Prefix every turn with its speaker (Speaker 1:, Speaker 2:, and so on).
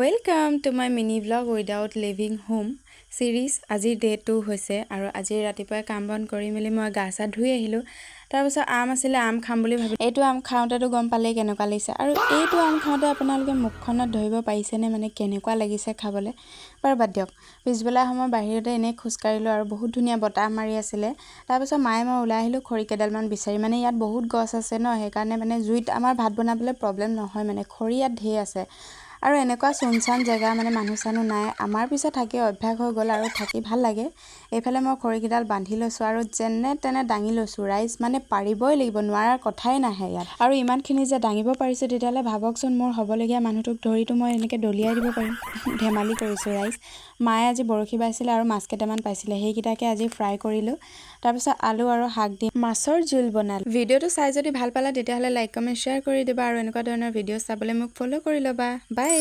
Speaker 1: Welcome to my mini vlog without leaving home series. আজিৰ day 2 হৈছে আৰু আজি ৰাতিপুৱা কাম বন কৰি মেলি মই গা চা ধুই আহিলো। তাৰ পিছত আম আছিল, আম খাম বুলি ভাবি এইটো আম খাওঁতেতো গম পালে কেনেকুৱা লাগিছে আৰু এইটো আম খাওঁতে আপোনালোকে মুখখনত ধৰিব পাৰিছেনে মানে কেনেকুৱা লাগিছে খাবলৈ। বাৰু বাদ দিয়ক। পিছবেলা সময় বাহিৰতে এনে খোজ কাঢ়িলো আৰু বহুত ধুনীয়া বতাহ মাৰি আছিল। তাৰ পিছত মায়ে মই ওলাই আহিলো খৰি কেডালমান বিচাৰি, মানে ইয়াত বহুত গছ আছে ন, সেইকাৰণে মানে জুইত আমাৰ ভাত বনাবলৈ প্ৰব্লেম নহয়, মানে খৰি ইয়াত ঢেৰ আছে আৰু এনেকুৱা সুনসান জেগা, মানে মানুহ চানুহ নাই। আমাৰ পিছত থাকি অভ্যাস হৈ গ'ল আৰু থাকি ভাল লাগে। এইফালে মই খৰিকেইডাল বান্ধি লৈছোঁ আৰু যেনে তেনে দাঙি লৈছোঁ। ৰাইজ মানে পাৰিবই লাগিব, নোৱাৰাৰ কথাই নাহে ইয়াত। আৰু ইমানখিনি যে দাঙিব পাৰিছোঁ, তেতিয়াহ'লে ভাবকচোন মোৰ হ'বলগীয়া মানুহটোক ধৰিতো মই এনেকৈ দলিয়াই দিব পাৰিম। ধেমালি কৰিছোঁ ৰাইজ। মায়ে আজি বৰশী বাইছিলে আৰু মাছ কেইটামান পাইছিলে, সেইকেইটাকে আজি ফ্ৰাই কৰিলোঁ। তাৰপিছত আলু আৰু শাক দি মাছৰ জোল বনালোঁ। ভিডিঅ'টো চাই যদি ভাল পালা তেতিয়াহ'লে লাইক কমেণ্ট শ্বেয়াৰ কৰি দিবা আৰু এনেকুৱা ধৰণৰ ভিডিঅ' চাবলৈ মোক ফ'ল' কৰি ল'বা। বাই।